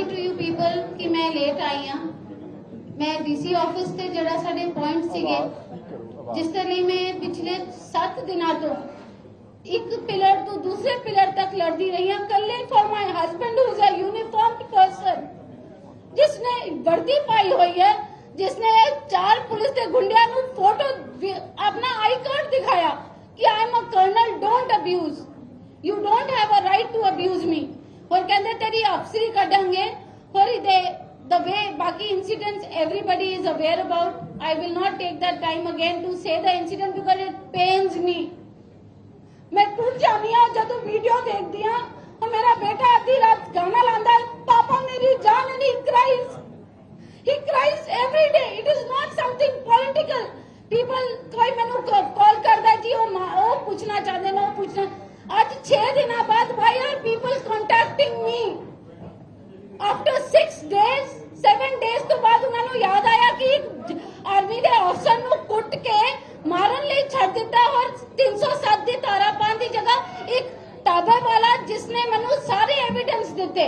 Sorry to you people कि मैं late आई हाँ। मैं डीसी ऑफिस से जरा साढ़े पॉइंट सीगे जिस तरह मैं पिछले 7 दिनों तो एक पिलर तो दूसरे पिलर तक लड़ती रही हूँ। कल for my husband who is a uniformed person जिसने वर्दी पाई हुई है, जिसने 4 पुलिस के गुंडिया नु फोटो अपना आई कार्ड दिखाया कि I am a colonel, don't abuse, you don't have a right to abuse me. और कहते तेरी अफसरी कटेंगे और the way बाकी incidents everybody is aware about. I will not take that time again to say the incident because it pains me. मैं टूट जानी हूँ जब वीडियो देख दिया और मेरा बेटा आधी रात गाना लांदा है, पापा मेरी जान, and he cries every day. It is not something political. People कोई मैंने कॉल कर दा जी वो पूछना चाहते ना, वो पूछना। आज 6 दिन बाद why are people contacting me? After 7 days तो बाद उन्होंने याद आया कि आर्मी के अफसर नु कुट के मारन ले छड़ दिता और 307 दी धारा पान की जगह एक टाबे वाला जिसने मनु सारे एविडेंस दिते,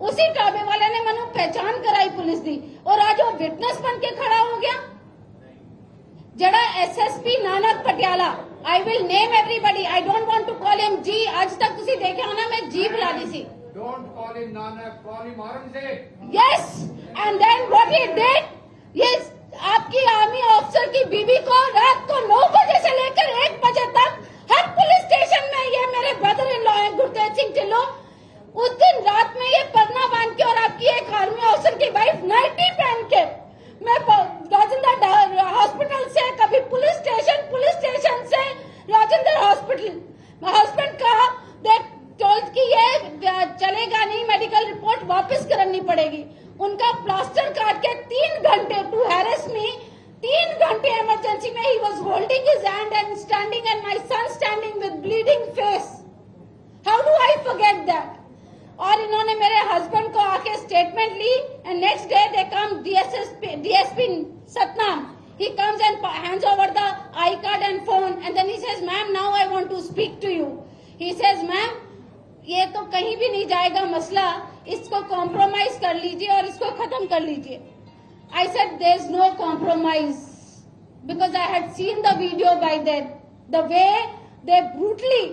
उसी टाबे वाले ने मनु पहचान कराई पुलिस दी और आज वो विटनेस बन के खड़ा हो गया। जड़ा SSP Nanak Patiala, I will name everybody, I don't want to call him ji. आज तक तुसी देखे हो ना मैं जी बुला दी सी। Don't call him Nanak, call him Aurangzeb. Yes, and then what he did, yes, आपकी आर्मी ऑफिसर की बीवी को रात को 9 बजे से लेकर 1 बजे तक हर पुलिस स्टेशन में, ये मेरे ब्रदर इन लॉ है गुरतेज सिंह ढिल्लों, उस दिन रात में ये परना बांध के और आपकी एक आर्मी ऑफिसर की वाइफ नाइटी पहन के मैं राजेंद्र हॉस्पिटल से कभी पुलिस स्टेशन से राजेंद्र हॉस्पिटल, हस्बैंड कहा देख टोल्ड कि ये चलेगा नहीं, मेडिकल रिपोर्ट वापस करनी पड़ेगी। उनका प्लास्टर काट के 3 घंटे टू हैरेस मी, 3 घंटे इमरजेंसी में he was holding his hand and standing and my son standing with bleeding face. How do I forget that? और इन्होंने मेरे हस्बैंड को आके स्टेटमेंट ली and next day they come DSP Satnam, he comes and hands over the I card and phone and then he says ma'am now I want to speak to you. He says ma'am ये तो कहीं भी नहीं जाएगा मसला, इसको compromise कर लीजिए और इसको खत्म कर लीजिए। I said there is no compromise because I had seen the video by then, the way they brutally,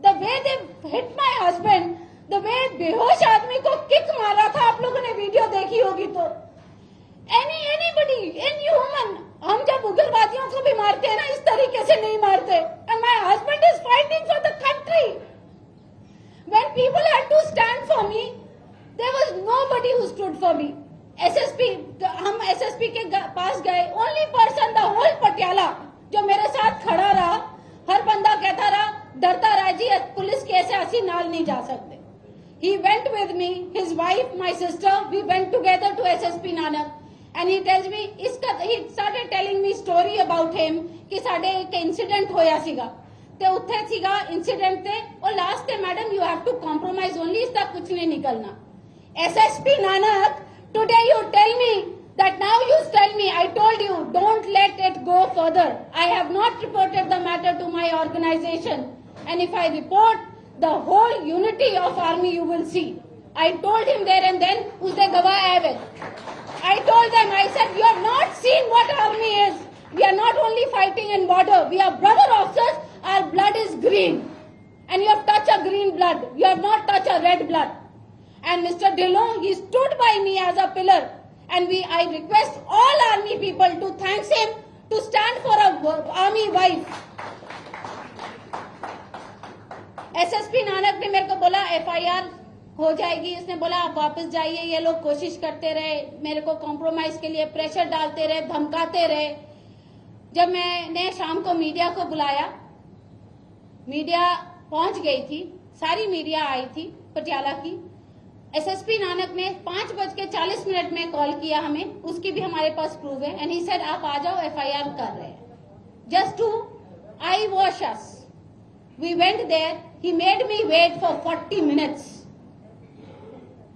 the way they hit my husband, the way बेहोश आदमी को किक मारा था, आप लोगों ने वीडियो देखी होगी तो। Anybody, any human, हम जब उग्रवादियों को भी मारते हैं ना इस तरीके से नहीं मारते। And my husband is fighting for the country. When people had to stand for me, there was nobody who stood for me. SSP, हम SSP के पास गए, only person the whole Patiala जो मेरे साथ खड़ा रहा, हर बंदा कहता रहा, डरता रहा जी पुलिस के ऐसे ऐसी नाल नहीं जा सकते। He went with me, his wife, my sister, we went together to SSP Nanak, and he tells me, he started telling me story about him कि साडे एक इंसिडेंट होया सीगा, ते उत्थे सीगा इंसिडेंट ते और लास्ट ते madam you have to compromise only, इसका कुछ नहीं निकलना। SSP Nanak, today you tell me that now you tell me, I told you don't let it go further. I have not reported the matter to my organization, and if I report the whole unity of army you will see. I told him there and then, उसने गवाह है वे। I told them, I said you have not seen what army is. We are not only fighting in border, we are brother officers, our blood is green. And you have touched a green blood, you have not touched a red blood. And Mr. Dillon, he stood by me as a pillar. And I request all army people to thank him to stand for a army wife. SSP Nanak ने मेरे को बोला FIR हो जाएगी, इसने बोला आप वापस जाइए, ये लोग कोशिश करते रहे, मेरे को कॉम्प्रोमाइज के लिए प्रेशर डालते रहे, धमकाते रहे। जब मैंने शाम को मीडिया को बुलाया, मीडिया पहुंच गई थी, सारी मीडिया आई थी पटियाला की। SSP नानक ने 5:40 में कॉल किया हमें, उसकी भी हमारे पास प्रूफ है, एंड ही सेड आप आ जाओ FIR कर रहे हैं, just to eyewash us. We went there, he made me wait for 40 minutes.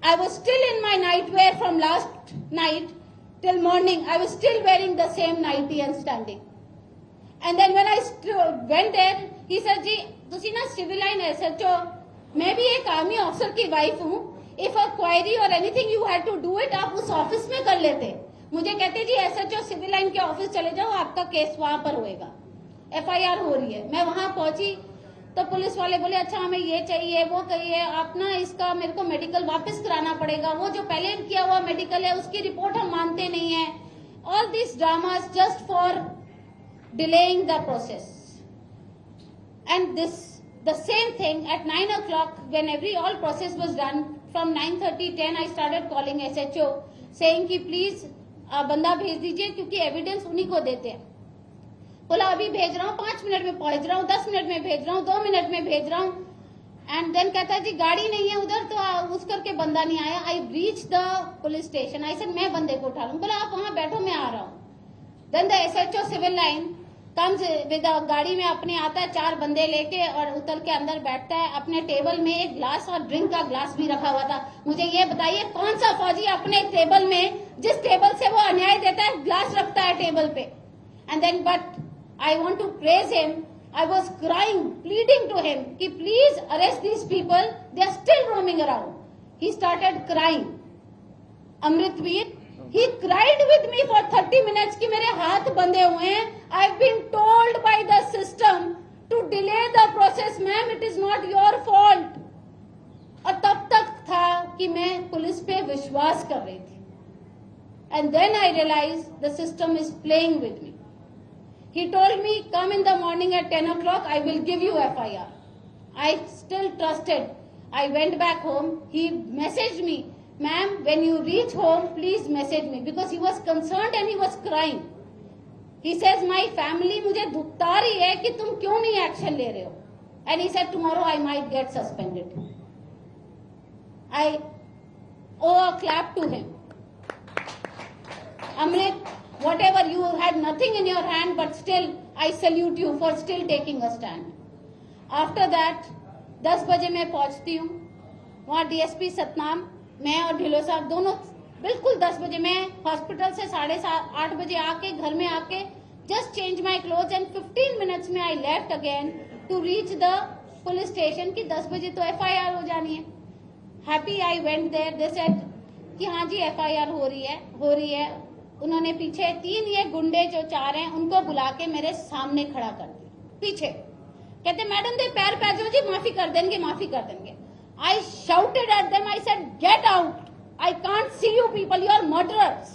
I was still in my nightwear from last night till morning. I was still wearing the same nightie and standing. And then when I went there, he said, जी तुसी ना civil line SHO, मैं भी एक army officer की wife हूँ, if a query और anything you had to do it, आप उस ऑफिस में कर लेते। मुझे कहते जी SHO सिविल लाइन के ऑफिस चले जाओ, आपका केस वहां पर होएगा, FIR हो रही है। मैं वहां पहुंची तो पुलिस वाले बोले अच्छा हमें ये चाहिए वो चाहिए, आप ना इसका मेरे को मेडिकल वापस कराना पड़ेगा, वो जो पहले किया हुआ मेडिकल है उसकी रिपोर्ट हम मानते नहीं है। All this dramas just for delaying the process. And this the same thing at 9 o'clock when all process was done, from 9:30 10 I started calling SHO saying कि प्लीज बंदा भेज दीजिए क्योंकि एविडेंस उन्हीं को देते हैं। बोला अभी भेज रहा हूँ, 5 मिनट में पहुंच रहा हूँ, 10 मिनट में भेज रहा हूँ, 2 मिनट में भेज रहा हूँ। एंड देन कहता है जी गाड़ी नहीं है उधर, तो उस करके बंदा नहीं आया। I reach the police station, I said मैं बंदे को उठा लूँ। बोला आप वहां बैठो मैं आ रहा हूँ। Then the SHO civil line comes with गाड़ी में अपने आता है, 4 बंदे लेके और उतर के अंदर बैठता है। अपने टेबल में एक ग्लास और ड्रिंक का ग्लास भी रखा हुआ था। मुझे ये बताइए कौन सा फौजी अपने टेबल में, जिस टेबल से वो अन्याय देता है, ग्लास रखता है टेबल पे। And then but I want to praise him, I was crying pleading to him कि please arrest these people, they are still roaming around. He started crying. Amritveer, he cried with me for 30 minutes कि मेरे हाथ बंधे हुए हैं। I've been told by the system to delay the process, ma'am, it is not your fault। और तब तक था कि मैं पुलिस पे विश्वास कर रही थी। And then I realized the system is playing with me। He told me come in the morning at 10 o'clock, I will give you FIR। I still trusted। I went back home, he messaged me, ma'am, when you reach home, please message me, because he was concerned and he was crying। He says, my family मुझे धुकता रही है कि तुम क्यों नहीं action ले रहे हो। And he said, tomorrow I might get suspended। I owe a clap to him। Amrit, whatever, you had nothing in your hand, but still I salute you for still taking a stand। After that 10 बजे मैं पहुंचती हूँ वहाँ DSP Satnam, मैं और ढिलो साहब दोनों बिल्कुल 10 बजे। मैं हॉस्पिटल से 8:30 बजे आके घर में आके just change my cloth and 15 minutes में I left again to reach the police station कि 10 बजे तो FIR हो जानी है। Happy I went there, they said कि हाँ जी FIR हो रही है। उन्होंने पीछे 3 ये गुंडे जो 4 हैं उनको बुला के मेरे सामने खड़ा कर दिया पीछे। कहते मैडम दे पैर जो जी माफी कर देंगे। I shouted at them, I said, get out, I can't see you people, you are murderers।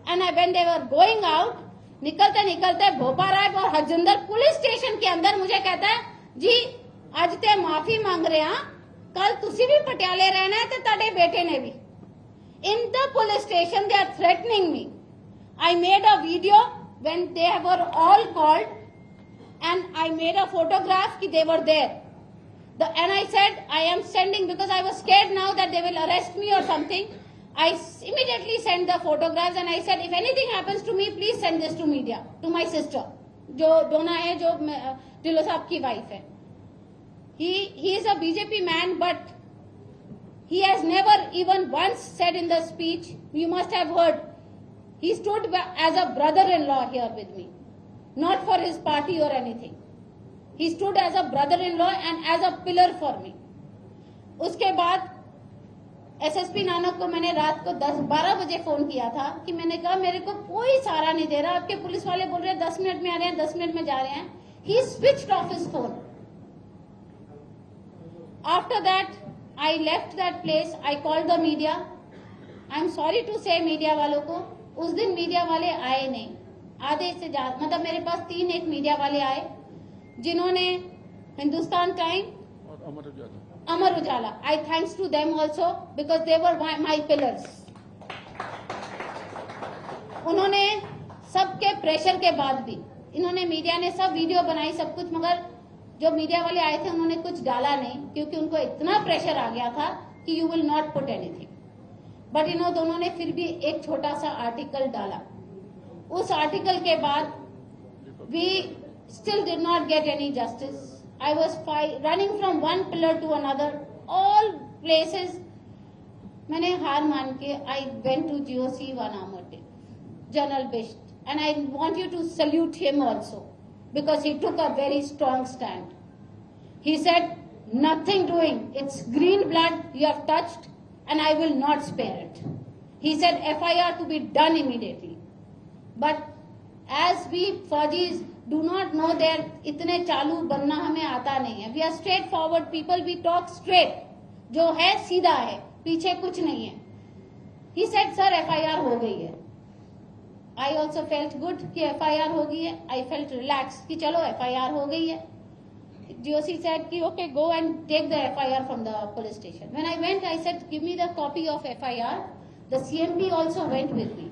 And when they were going out, निकलते भोपा राय और हरजिंदर पुलिस स्टेशन के अंदर मुझे कहता है जी आज ते माफी मांग रहे हैं, कल तुसी भी पटियाले रहना है ते ताड़े बेटे ने भी। In the police station they are threatening me। I made a video when they were all called and I made a photograph कि they were there। And I said, I am sending, because I was scared now that they will arrest me or something। I immediately sent the photographs and I said, if anything happens to me, please send this to media, to my sister, जो डोना है, जो ढिल्लो साहब की wife है। He is a BJP man, but he has never even once said in the speech, you must have heard, he stood as a brother-in-law here with me, not for his party or anything। He stood as a brother-in-law and as a pillar for me। उसके बाद SSP Nanak को मैंने रात को 10-12 बजे phone किया था कि मैंने कहा मेरे को कोई सहारा नहीं दे रहा, आपके पुलिस वाले बोल रहे हैं 10 मिनट में आ रहे हैं, 10 मिनट में जा रहे हैं। He switched off his phone। After that I left that place, I called the media। I am sorry to say media वालों को, उस दिन मीडिया वाले आए नहीं, आधे से ज्यादा, मतलब मेरे पास 3 मीडिया वाले आए जिन्होंने हिंदुस्तान टाइम और Amar Ujala, I thanks to them also because they were my pillars. उन्होंने सबके प्रेशर के बाद भी, इन्होंने मीडिया ने सब वीडियो बनाई सब कुछ, मगर जो मीडिया वाले आए थे उन्होंने कुछ डाला नहीं क्योंकि उनको इतना प्रेशर आ गया था कि you will not put anything. But in दोनों ने फिर भी एक छोटा सा आर्टिकल डाला। उस आर्टिकल के बाद we still did not get any justice। I was running from one pillar to another, all places। मैंने हार मान के I went to GOC Vanamate, General Bisht, and I want you to salute him also because he took a very strong stand। He said, nothing doing, it's green blood you have touched, and I will not spare it. He said FIR to be done immediately. But as we Fauji's do not know that इतने चालू बनना हमें आता नहीं है. We are straightforward people. We talk straight. जो है सीधा है, पीछे कुछ नहीं है. He said, sir, FIR हो गई है. I also felt good कि FIR हो गई है. I felt relaxed कि चलो FIR हो गई है. GOC said कि okay, go and take the FIR from the police station. When I went, I said, give me the copy of FIR. The CMP also went with me.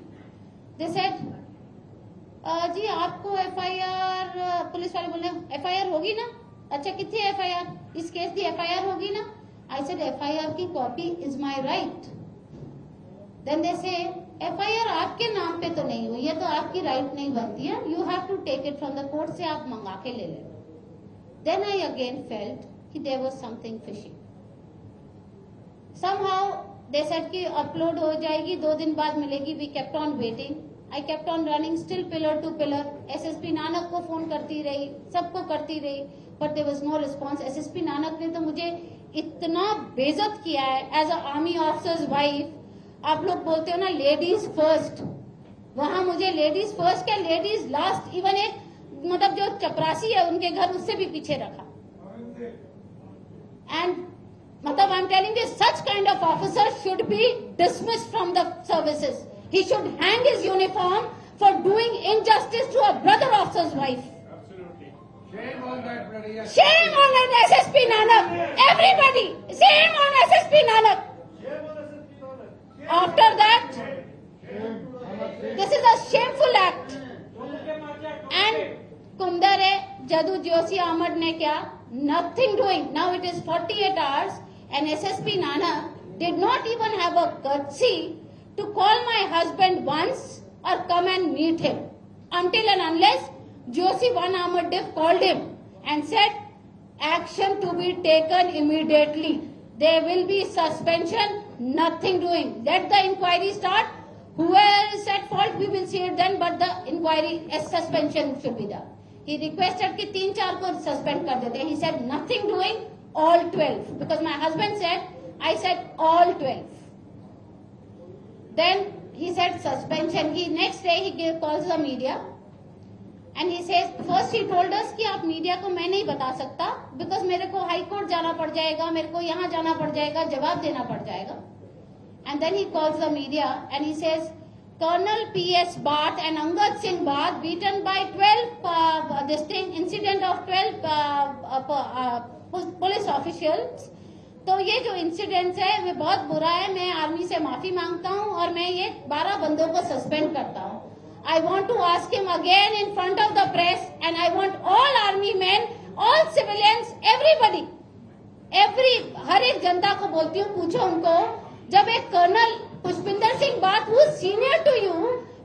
They said, जी आपको FIR, police वाले बोल रहे FIR होगी ना? अच्छा कितनी FIR? इस case की FIR होगी ना? I said FIR की copy is my right. Then they say FIR आपके नाम पे तो नहीं हुई है, तो आपकी right नहीं बनती है. You have to take it from the court से आप मंगा के ले लें. Then I again felt कि there was something fishy. Somehow they said कि upload हो जाएगी, 2 दिन बाद मिलेगी. We kept on waiting. I kept on running still pillar to pillar. SSP Nanak को फोन करती रही, सबको करती रही, but there was no response. SSP Nanak ने तो मुझे इतना बेइज्जत किया है as a army officer's wife. आप लोग बोलते हो ना लेडीज फर्स्ट, वहां मुझे लेडीज फर्स्ट क्या लेडीज लास्ट, इवन एक मतलब जो चपरासी है उनके घर उससे भी पीछे रखा. एंड मतलब I am telling you such kind of officer should be dismissed from the services. He should hang his uniform for doing injustice to a brother officer's wife. Absolutely. Shame on that bloody SSP. Shame on an SSP Nanak. Everybody. Shame on SSP Nanak. After that, this is a shameful act. And Kumdare Jadu Joshi Ahmad ne kya? Nothing doing. Now it is 48 hours and SSP Nanak did not even have a courtesy to call my husband once or come and meet him until and unless Joshi One Ahmad Dev called him and said action to be taken immediately. There will be suspension, nothing doing. Let the inquiry start. Whoever is at fault, we will see it then, but the inquiry suspension should be done. He requested कि 3-4 को suspend कर देते. He said nothing doing, all 12. Because my husband said, I said all 12. Then he said suspension. He next day he calls the media and he says first he told us कि आप media को मैं नहीं बता सकता because मेरे को high court जाना पड़ जाएगा, मेरे को यहाँ जाना पड़ जाएगा, जवाब देना पड़ जाएगा. And then he calls the media and he says Colonel P.S. Bhatt and Angad Singh Bhatt beaten by 12 this thing incident of 12 police officials. तो ये जो इंसिडेंट है वे बहुत बुरा है. मैं आर्मी से माफी मांगता हूं और मैं ये 12 बंदों को सस्पेंड करता हूं. I want to ask him again in front of the press and I want all army man, all civilians, everybody, हर एक जनता को बोलती हूँ, पूछो उनको, जब एक कर्नल पुष्पिंदर सिंह बात who senior to you,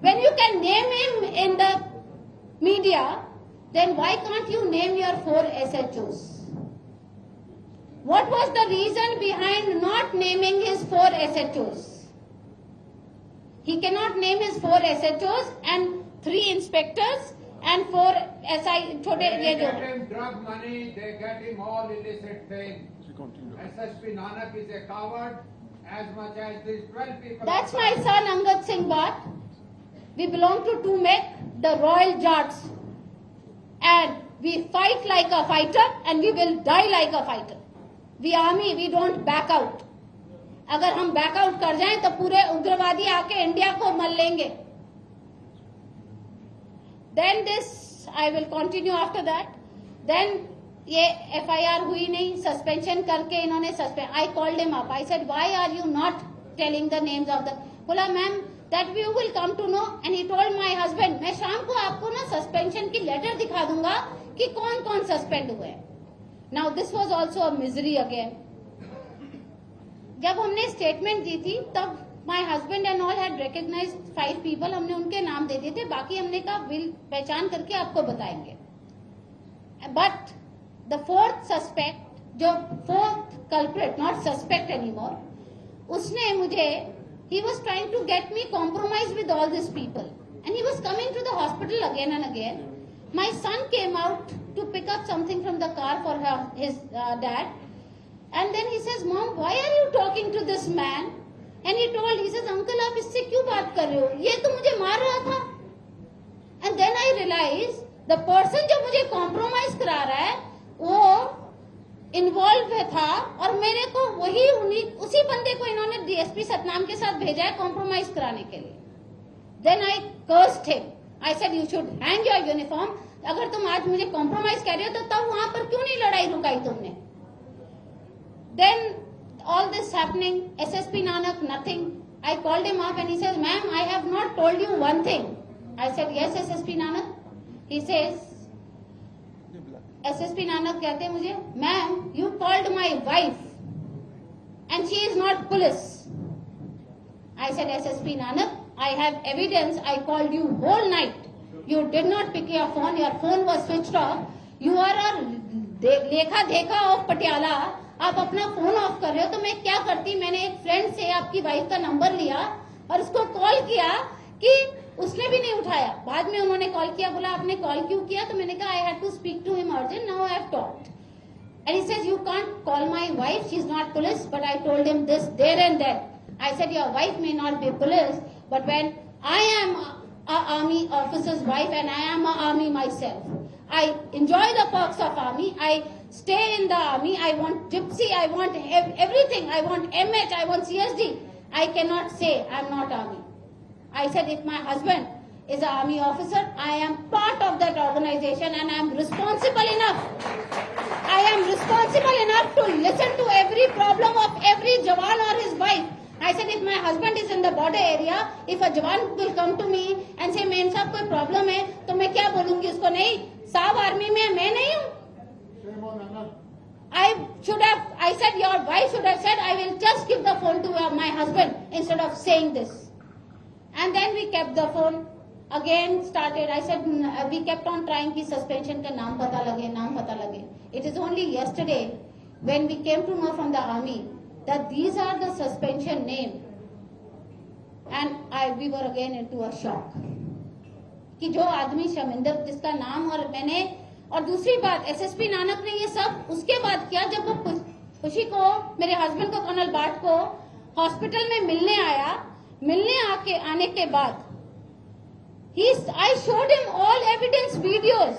when you can name him in the media, then why can't you name your 4 SHOs? What was the reason behind not naming his 4 SHOs? He cannot name his 4 SHOs and 3 inspectors and 4 SI. छोटे ये जो. They get him drug money, they get him all illicit things. SSP Nanak is a coward as much as these 12 people. That's my son Angad Singh Bhatt. We belong to Tumek, the Royal Jats, and we fight like a fighter and we will die like a fighter. We army, we don't back out. अगर हम back out कर जाएं तो पूरे उग्रवादी आके India को मल लेंगे. Then this, I will continue after that. Then ये FIR हुई नहीं, सस्पेंशन करके इन्होंने suspend. I called him up. I said, why are you not telling the names of the? बोला ma'am that you will come to know. And he told my husband, मैं शाम को आपको ना सस्पेंशन की लेटर दिखा दूंगा कि कौन कौन सस्पेंड हुए हैं. Now this was also a misery again. जब हमने स्टेटमेंट दी थी तब my husband and all had recognized 5 people. हमने उनके नाम दे दिए थे, बाकी हमने कहा विल पहचान करके आपको बताएंगे. But the 4th suspect, जो 4th culprit, not suspect anymore, उसने मुझे, he was trying to get me compromised with all these people and he was coming to the hospital again and again. My son came out to pick up something from the car for his dad, and then he says, Mom, why are you talking to this this man and he told, he says, uncle आप इससे क्यों बात कर रहे हो, ये तो मुझे मार रहा था. And then I realized the person जो मुझे compromise करा रहा है वो इन्वॉल्व था और मेरे को उसी बंदे को इन्होंने डीएसपी सतनाम के साथ भेजा है कॉम्प्रोमाइज कराने के लिए. Then I cursed him. I said you should hang your uniform. अगर तुम आज मुझे कॉम्प्रोमाइज कर रहे हो तो तब वहां पर क्यों नहीं लड़ाई रुकाई तुमने. Then all this happening, SSP Nanak, nothing. I called him up and he says, ma'am, I have not told you one thing. I said, yes, SSP Nanak. He says, SSP Nanak कहते मुझे, ma'am, you called my wife and she is not police. I said, SSP Nanak, I have evidence. I called you whole night. You did not pick your phone. Your phone was switched off. You are a लेखा देखा of Patiala. आप अपना phone of कर रहे हो तो मैं क्या करती. मैंने एक फ्रेंड से आपकी वाइफ का नंबर लिया और उसको कॉल किया कि उसने भी नहीं उठाया. बाद में उन्होंने कॉल किया, बोला आपने कॉल क्यों किया, तो मैंने कहा I had to speak to him urgent. Now I have talked and he says you can't call my wife, she is not police. But I told him this there and then. I said your wife may not be police but when I am a army officer's wife and I am a army myself. I enjoy the perks of army. I stay in the army. I want gypsy. I want everything. I want MH. I want CSD. I cannot say I'm not army. I said if my husband is an army officer, I am part of that organization and I am responsible enough. I am responsible enough to listen to every problem of every Jawan or his wife. I said if my husband is in the border area, if a Jawan will come to me and say main साहब कोई problem है तो मैं क्या बोलूंगी उसको, नहीं साहब आर्मी में मैं नहीं हूँ. I said your wife should have said I will just give the phone to my husband instead of saying this. And then we kept the phone again started. I said we kept on trying कि suspension का नाम पता लगे. It is only yesterday when we came to know from the army that these are the suspension name and we were again into a shock कि जो आदमी शमिंदर जिसका नाम और दूसरी बात एसएसपी नानक ने ये सब उसके बाद किया जब वो खुशी को मेरे हस्बैंड को कर्नल बाट को हॉस्पिटल में मिलने आने के बाद I showed him all evidence videos.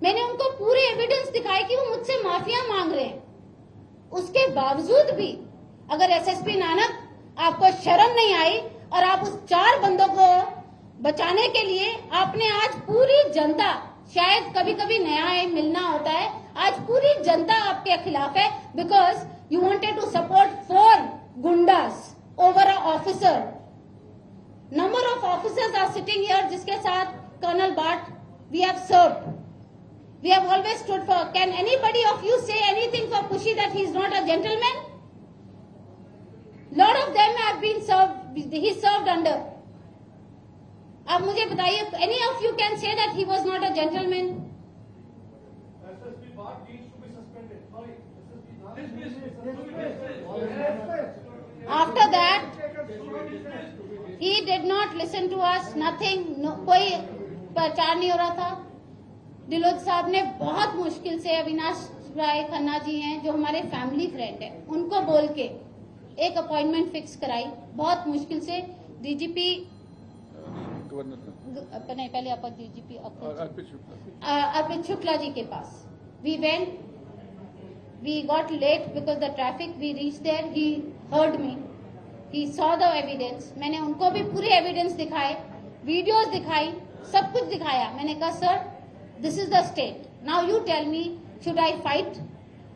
मैंने उनको पूरे एविडेंस दिखाए कि वो मुझसे माफिया मांग रहे हैं. उसके बावजूद भी अगर एसएसपी नानक आपको शर्म नहीं आई और आप उस 4 बंदों को बचाने के लिए आपने आज पूरी जनता, शायद कभी कभी न्याय मिलना होता है, आज पूरी जनता आपके खिलाफ है because you wanted to support 4 goondas over a officer. Number of officers are sitting here जिसके साथ colonel Bath we have served. We have always stood for. Can anybody of you say anything for Kushi that he is not a gentleman? Lot of them have been served. He served under. अब मुझे बताइए, any of you can say that he was not a gentleman? SSP Bhatt needs to be suspended. Sorry, SSP After that, he did not listen to us. Nothing. No, कोई प्रचार नहीं हो रहा था. दिलोद साहब ने बहुत मुश्किल से, अविनाश राय खन्ना जी हैं जो हमारे फैमिली फ्रेंड हैं, उनको बोल के एक अपॉइंटमेंट फिक्स कराई. बहुत मुश्किल से डीजीपी नहीं, पहले अपर डीजीपी अर्पित शुक्ला जी के पास we went. We got late because the traffic. We reach there. He heard me. He saw the evidence. मैंने उनको भी पूरे एविडेंस दिखाए, वीडियोस दिखाई, सब कुछ दिखाया. मैंने कहा sir this is the state. Now you tell me, should I fight?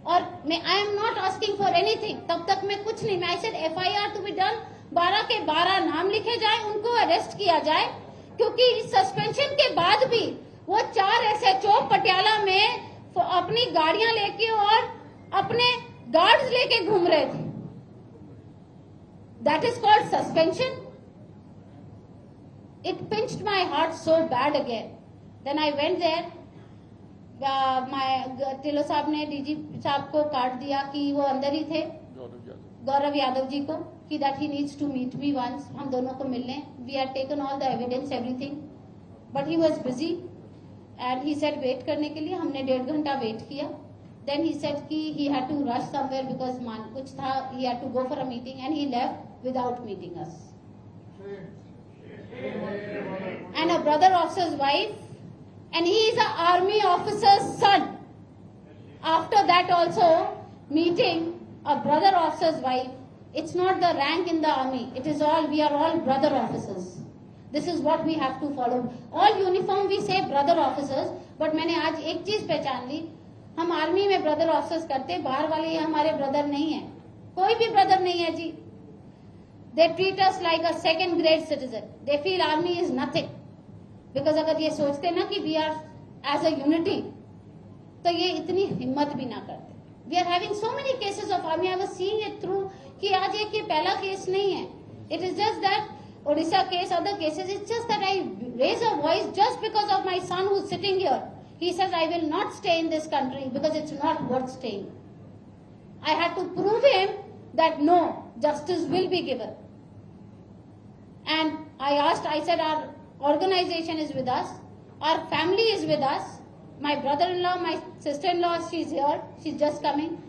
और I am not asking for anything. तब तक मैं कुछ नहीं. I said FIR to be done. 12 के 12 नाम लिखे जाए, उनको अरेस्ट किया जाए, क्योंकि इस सस्पेंशन के बाद भी वो 4 SHO पटियाला में अपनी गाड़ियां लेके और अपने गार्ड्स लेके घूम रहे थे. That is called suspension. It pinched my heart so bad again. Then I went there. Dhillon साहब ने डीजी साहब को काट दिया कि वो अंदर ही थे, गौरव यादव जी को, कि that he needs to meet me once, हम दोनों को मिलने. We had taken all the evidence everything but he was busy and he said wait करने के लिए. हमने 1.5 घंटा वेट किया. then he said he had to rush somewhere because kuch tha, he had to go for a meeting and he left without meeting us. And a brother officer's wife, and he is an army officer's son. After that also, meeting a brother officer's wife, it's not the rank in the army, it is all, we are all brother officers. This is what we have to follow. All uniform we say brother officers, but मैंने आज एक चीज पहचान ली, हम army में brother officers करते, बाहर वाले ये हमारे ब्रदर नहीं है, कोई भी ब्रदर नहीं है जी. They treat us like a second grade citizen. They feel army is nothing. Because अगर ये सोचते ना कि we are as a unity, तो ये इतनी हिम्मत भी ना करते. We are having so many cases of army. I was seeing it through कि आज एक ये पहला केस नहीं है. It is just that Odisha case, other cases, it's just that I raise a voice just because of my son who's sitting here. He says, I will not stay in this country because it's not worth staying. I had to prove him that no, justice will be given. And I said, our organization is with us, our family is with us, my brother-in-law, my sister-in-law, she's here, she's just coming.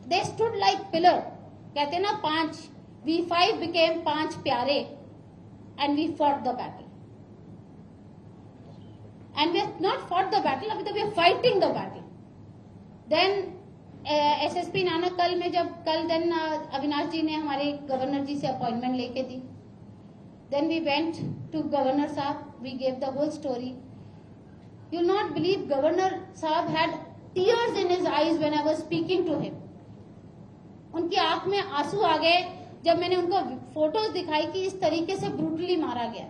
They stood like pillar. कहते ना पांच, we five became पांच प्यारे, and we fought the battle. And we have not fought the battle, अभी तो we are fighting the battle. Then SSP Nanak कल में जब कल दिन अविनाश जी ने हमारे गवर्नर जी से अपॉइंटमेंट लेके दी. Then we went to Governor Saab, we gave the whole story. You'll not believe Governor Saab had tears in his eyes when I was speaking to him. उनकी आंख में आंसू आ गए जब मैंने उनको फोटोज दिखाई कि इस तरीके से ब्रूटली मारा गया.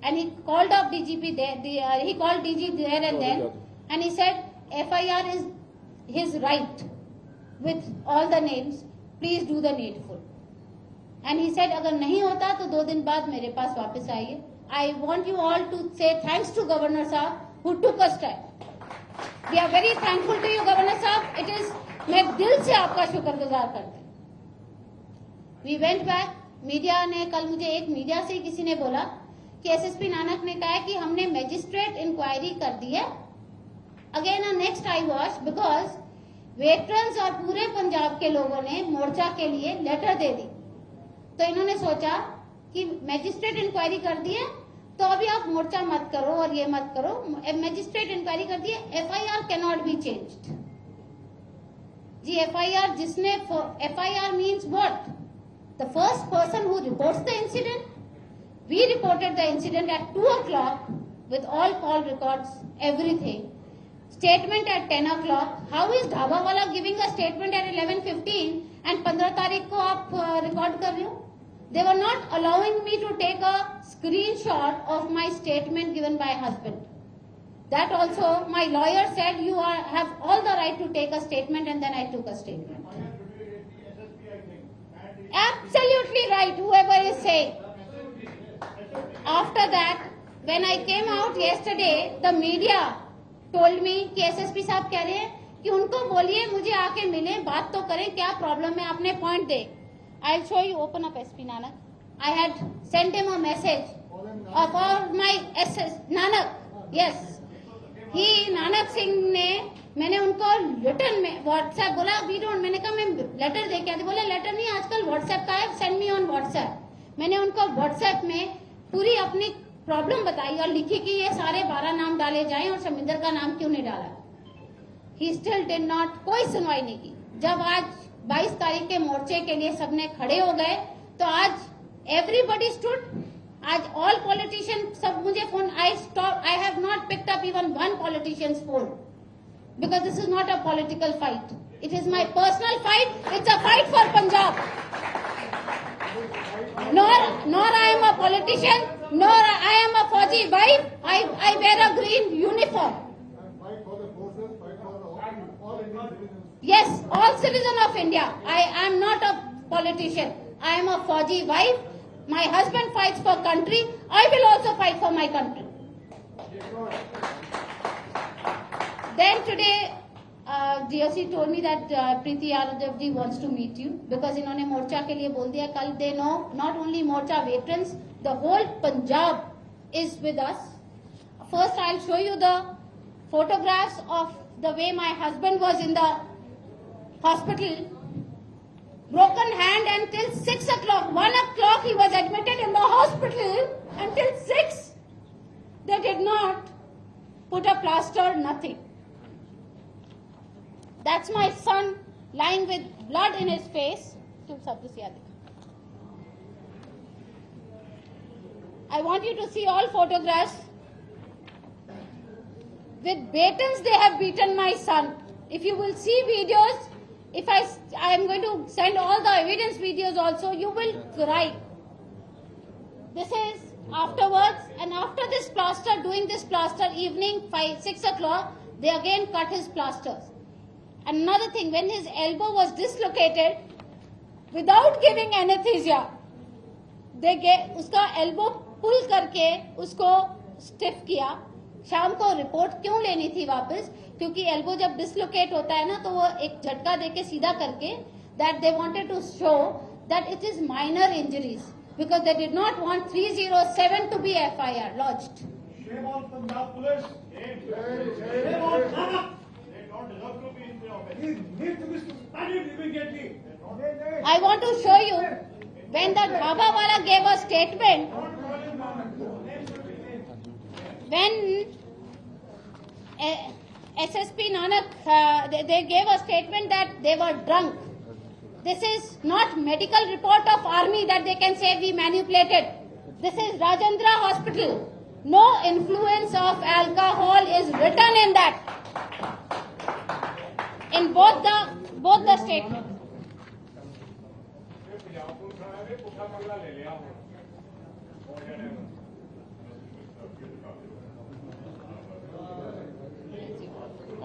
And he called up DGP there, he called DG there and then, and he said FIR is his right with all the names, please do the needful. And he said अगर नहीं होता तो 2 दिन बाद मेरे पास वापस आइए. I want you all to say thanks to Governor Saab who took a step. We are very thankful to you, Governor Saab. It is, मैं दिल से आपका शुक्रगुजार करते हैं. We went back. मीडिया ने कल मुझे एक मीडिया से किसी ने बोला कि एसएसपी नानक ने कहा कि हमने मैजिस्ट्रेट इंक्वायरी कर दी है. Again next I watch because veterans और पूरे पंजाब के लोगों ने मोर्चा के लिए लेटर दे दी. तो इन्होंने सोचा कि मैजिस्ट्रेट इंक्वायरी कर दी है तो अभी आप मोर्चा मत करो और ये मत करो. मैजिस्ट्रेट इंक्वायरी कर दी है, FIR can not be changed. जी एफआईआर जिसने FIR means what? The first person who reports the incident. We reported the incident at 2 o'clock with all call records, everything. Statement at 10 o'clock. How is dhaba वाला giving a statement at 11:15 and 15 तारीख को आप record कर रहे हो? They were not allowing me to take a screenshot of my statement given by husband. That also my lawyer said you have all the right to take a statement, and then I took a statement. Absolutely right, whoever is saying. After that, when I came out yesterday, the media told me कि SSP साहब कह रहे हैं कि उनको बोलिए मुझे आके मिले, बात तो करें, क्या प्रॉब्लम है, आपने point they. I'll show you, open up SP Nanak. I had sent him a message for my SS Nanak. Yes. He Nanak Singh ने, मैंने उनको रिटर्न में व्हाट्सएप बोला वी डोंट, मैंने कहा मैं लेटर दे के आती. बोले लेटर नहीं, आजकल व्हाट्सएप का है, सेंड मी ऑन व्हाट्सएप. मैंने उनको व्हाट्सएप में पूरी अपनी प्रॉब्लम बताई और लिखी कि ये सारे 12 नाम डाले जाएं और शमिंदर का नाम क्यों नहीं डाला. ही स्टिल डिड नॉट, कोई सुनवाई नहीं की. जब आज 22 तारीख के मोर्चे के लिए सबने खड़े हो गए तो आज एवरीबडी स्टूड. आज ऑल पॉलिटिशियन सब मुझे phone, I have not picked up even one politicians phone because this is not a political fight. It is my personal fight. It's a fight for Punjab. Nor I am a politician, nor I am a Fauji wife. I wear a green uniform. Fight for the forces, fight for all Indian citizens. Yes, all citizens of India. I am not a politician. I am a Fauji wife. My husband fights for country. I will also fight for my country. Then today, DOC told me that Preeti Yadav ji wants to meet you because इन्होंने मोर्चा के लिए बोल दिया कल. They know not only Morcha veterans, the whole Punjab is with us. First, I'll show you the photographs of the way my husband was in the hospital, broken hand until 6 o'clock. 1 o'clock he was admitted in the hospital. Until 6, they did not put a plaster, nothing. That's my son lying with blood in his face. I want you to see all photographs. With batons they have beaten my son. If you will see videos, if I am going to send all the evidence videos also, you will cry. This is afterwards, and after this plaster, doing this plaster, evening 6 o'clock, they again cut his plasters. Another thing, when his elbow was dislocated, without giving anesthesia, they gave उसका elbow pull करके उसको stiff किया. शाम को report क्यों लेनी थी वापस? क्योंकि एल्बो जब डिसलोकेट होता है ना, तो वो एक झटका देके सीधा करके, that they wanted to show that it is minor injuries because they did not want 307 to be FIR lodged. Shame on Punjab police. Shame on Nanak. They don't deserve to be in the office. He needs to be suspended immediately. I want to show you when the Dhaba wala gave a statement, when SSP Nanak, they gave a statement that they were drunk. This is not medical report of army that they can say we manipulated. This is Rajendra Hospital. No influence of alcohol is written in that. In both the statements.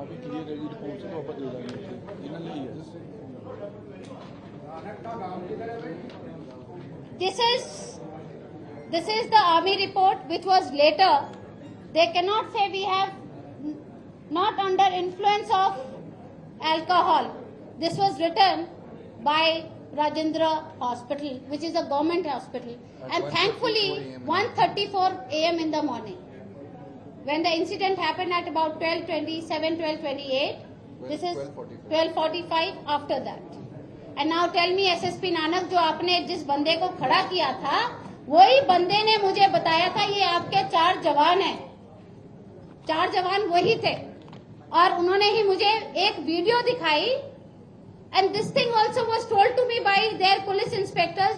अभी clear है, report से वापस ले जाएंगे, इन्हें नहीं है। This is the army report which was later. They cannot say we have not under influence of alcohol. This was written by Rajendra Hospital, which is a government hospital. And thankfully, 1:34 a.m. in the morning. When the incident happened at about 12:27, 12:28, this is 12:45 after that. And now tell me, SSP Nanak, जो आपने जिस बंदे को खड़ा किया था, वही बंदे ने मुझे बताया था ये आपके 4 जवान हैं। 4 जवान वही थे, और उन्होंने ही मुझे एक वीडियो दिखाई। And this thing also was told to me by their police inspectors.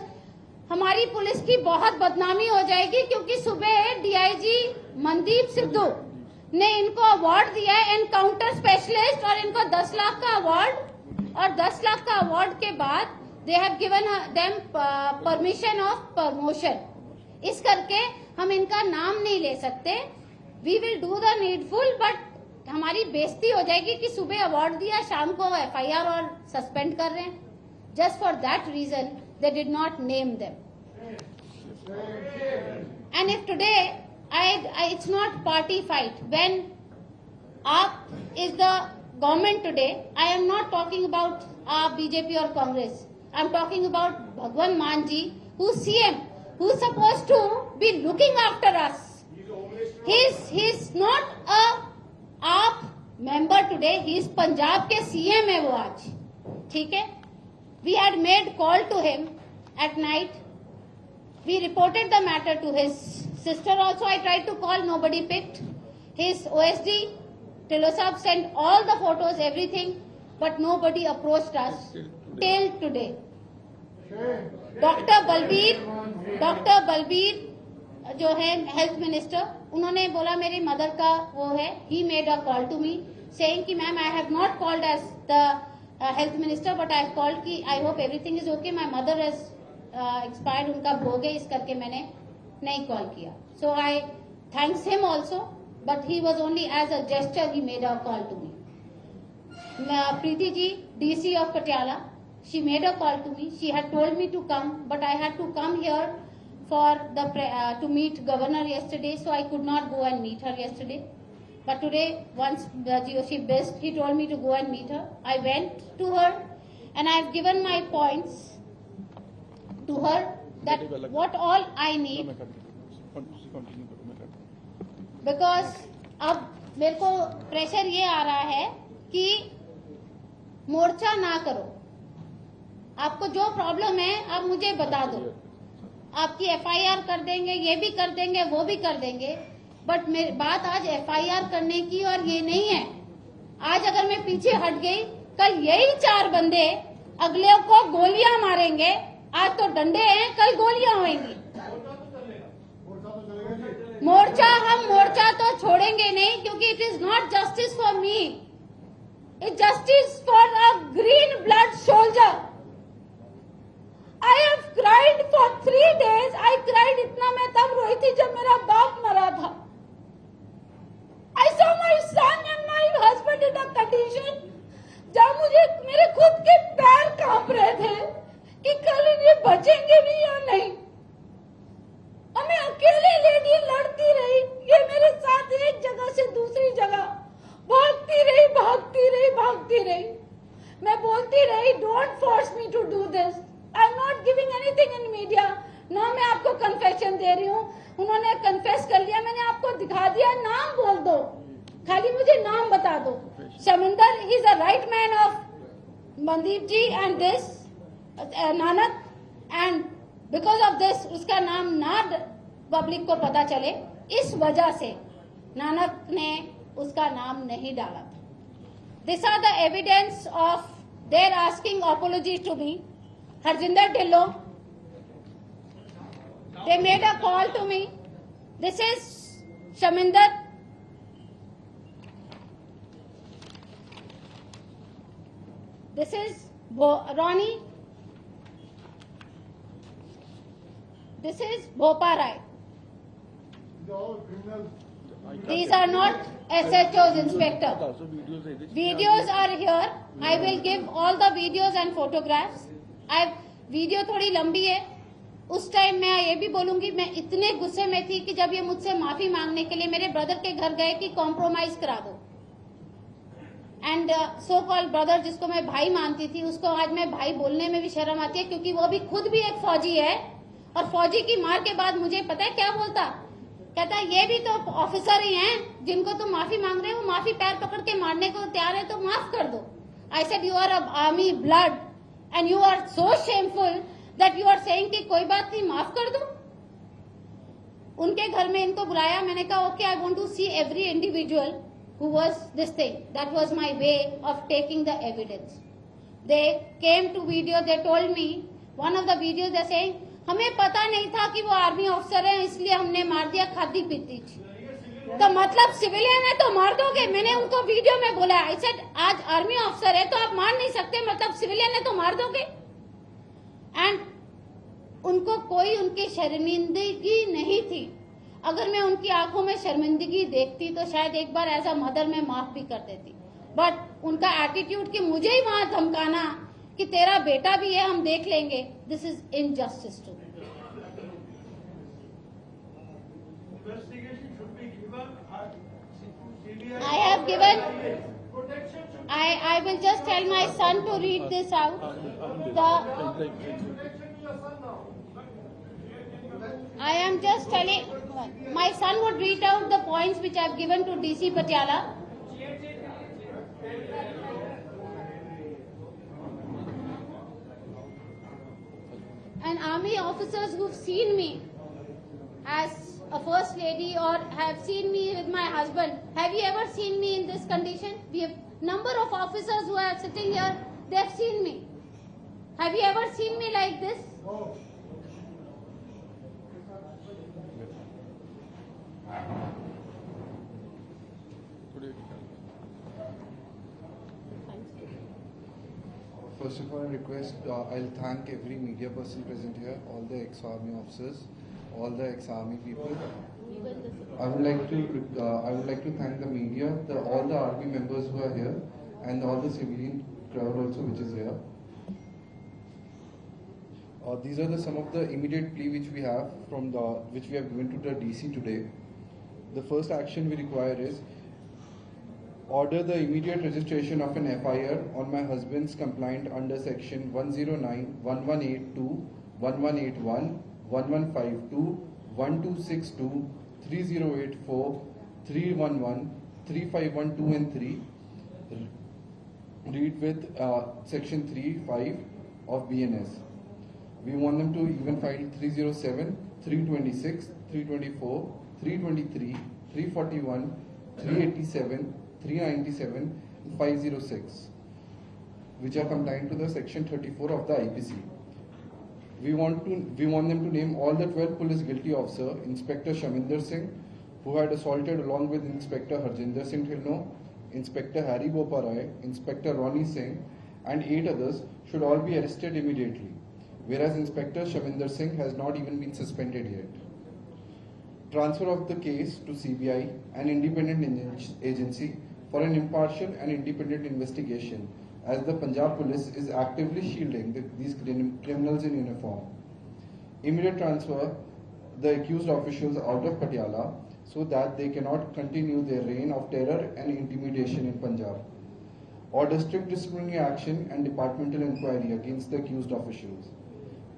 हमारी पुलिस की बहुत बदनामी हो जाएगी, क्योंकि सुबह डीआईजी मनदीप सिद्धू ने इनको अवार्ड दिया है, एनकाउंटर स्पेशलिस्ट, और इनको 10 लाख का अवार्ड, और 10 लाख का अवार्ड के बाद they have given them permission of promotion. इस करके हम इनका नाम नहीं ले सकते। We will do the needful, but हमारी बेइज्जती हो जाएगी कि सुबह अवार्ड दिया, शाम को FIR और सस्पेंड कर रहे हैं। Just for that reason they did not name them. And if today it's not party fight. When AAP is the government today, I am not talking about AAP, BJP or Congress. I am talking about Bhagwan Maan ji, who's CM, who's supposed to be looking after us. He's not a AAP member today. He's Punjab के CM है वो आज, ठीक है? We had made call to him at night. We reported the matter to his sister also. I tried to call, nobody picked. His OSD, Tilosab, sent all the photos, everything, but nobody approached us till today. Dr. Balbir जो है health minister, उन्होंने बोला मेरी mother का वो है, he made a call to me saying कि ma'am I have not called as the health minister, but I have called कि I hope everything is okay, my mother has expired, उनका भोग है, इस करके मैंने नहीं कॉल किया. So I thanks him also, but he was only as a gesture he made a call to me. Preeti ji, DC of Patiala, she made a call to me. She had told me to come, but I had to come here for the to meet governor yesterday, so I could not go and meet her yesterday. But today, once she best, he told me to go and meet her. I went to her, and I have given my points to her that what all I need. Because अब मेरे को pressure ये आ रहा है कि मोर्चा ना करो, आपको जो प्रॉब्लम है आप मुझे बता दो, आपकी एफआईआर कर देंगे, ये भी कर देंगे, वो भी कर देंगे। बट मेरी बात आज एफआईआर करने की और ये नहीं है। आज अगर मैं पीछे हट गई, कल यही 4 बंदे अगले को गोलियां मारेंगे। आज तो डंडे हैं, कल गोलियां होंगी। हम मोर्चा तो छोड़ेंगे नहीं, क्योंकि it is not justice for me, it justice for a green blood soldier. I have cried for 3 days. I cried इतना मैं तब रोई थी जब मेरा बाप मरा था। I saw my son and my husband in a condition जब मुझे मेरे खुद के पैर कांप रहे थे कि कल ये बचेंगे भी या नहीं। और मैं अकेले लेडी लड़ती रही, ये मेरे साथ एक जगह से दूसरी जगह भागती रही। मैं बोलती रही, don't force me to do this, I am not giving anything in media. ना मैं आपको कन्फेशन दे रही हूँ, उन्होंने कन्फेस कर लिया, मैंने आपको दिखा दिया। नाम बोल दो, खाली मुझे नाम बता दो। Shaminder is a right man of Mandeep ji and this Nanak, and because of this उसका नाम ना पब्लिक को पता चले, इस वजह से नानक ने उसका नाम नहीं डाला था। This are the evidence of their asking apology to me. Harjinder Dhillon, they made a call to me. This is Shaminder. This is Ronnie. This is Bhopa Rai. These are not SHOs, Inspector. Videos are here. I will give all the videos and photographs. Video थोड़ी लंबी है। उस time मैं ये भी बोलूंगी, मैं इतने गुस्से में थी कि जब ये मुझसे माफी मांगने के लिए मेरे ब्रदर के घर गए कि कॉम्प्रोमाइज करा दो, एंड सो कॉल्ड ब्रदर जिसको मैं भाई मानती थी, उसको आज मैं भाई बोलने में भी शर्म आती है, क्योंकि वो भी खुद भी एक फौजी है। और फौजी की मार के बाद मुझे पता है क्या बोलता, कहता ये भी तो ऑफिसर ही हैं, जिनको तुम माफी मांग रहे हो वो माफी पैर पकड़ के मारने को तैयार है, तो माफ कर दो। I said you are a army blood and you are so shameful that you are saying कि कोई बात नहीं, माफ कर दो। उनके घर में इनको बुलाया, मैंने कहा okay, I want to see every individual who was this thing. That was my way of taking the evidence. They came to video, they told me, one of the videos they saying, हमें पता नहीं था कि वो army officer है, इसलिए हमने मार दिया, खाती पीती थी। तो मतलब सिविलियन है तो मार दोगे? मैंने उनको वीडियो में बोला, आई सेड आज आर्मी ऑफिसर है तो आप मार नहीं सकते, मतलब सिविलियन है तो मार दोगे? एंड उनको कोई उनकी शर्मिंदगी नहीं थी। अगर मैं उनकी आंखों में शर्मिंदगी देखती तो शायद एक बार एज अ मदर में माफ भी कर देती, बट उनका एटीट्यूड कि मुझे ही वहां धमकाना कि तेरा बेटा भी है, हम देख लेंगे, this is injustice to me. I have given. I will just tell my son to read this out. I am just telling. My son would read out the points which I have given to DC Patiala. And army officers who've seen me as a first lady or have seen me with my husband, have you ever seen me in this condition? We have number of officers who are sitting here, they have seen me. Have you ever seen me like this? First of all, I request, I'll thank every media person present here, all the ex-army officers, all the ex-army people. I would like to thank the media, all the army members who are here, and all the civilian crowd also which is here. These are some of the immediate plea which we have which we have given to the DC today. The first action we require is order the immediate registration of an FIR on my husband's complaint under section 109, 1182, 1181, 1152, 1262, 3084, 311, 3512 and 3 read with section 3(5) of BNS. We want them to even file 307, 326, 324, 323, 341, 387, 397, and 506, which are compliant to the section 34 of the IPC. We want them to name all the 12 police guilty officer, Inspector Shaminder Singh, who had assaulted along with Inspector Harjinder Singh Dhillon, Inspector Harry Boparai, Inspector Ronnie Singh, and 8 others should all be arrested immediately, whereas Inspector Shaminder Singh has not even been suspended yet. Transfer of the case to CBI, an independent agency, for an impartial and independent investigation, as the Punjab police is actively shielding these criminals in uniform. Immediate transfer the accused officials out of Patiala so that they cannot continue their reign of terror and intimidation in Punjab. Order strict disciplinary action and departmental inquiry against the accused officials.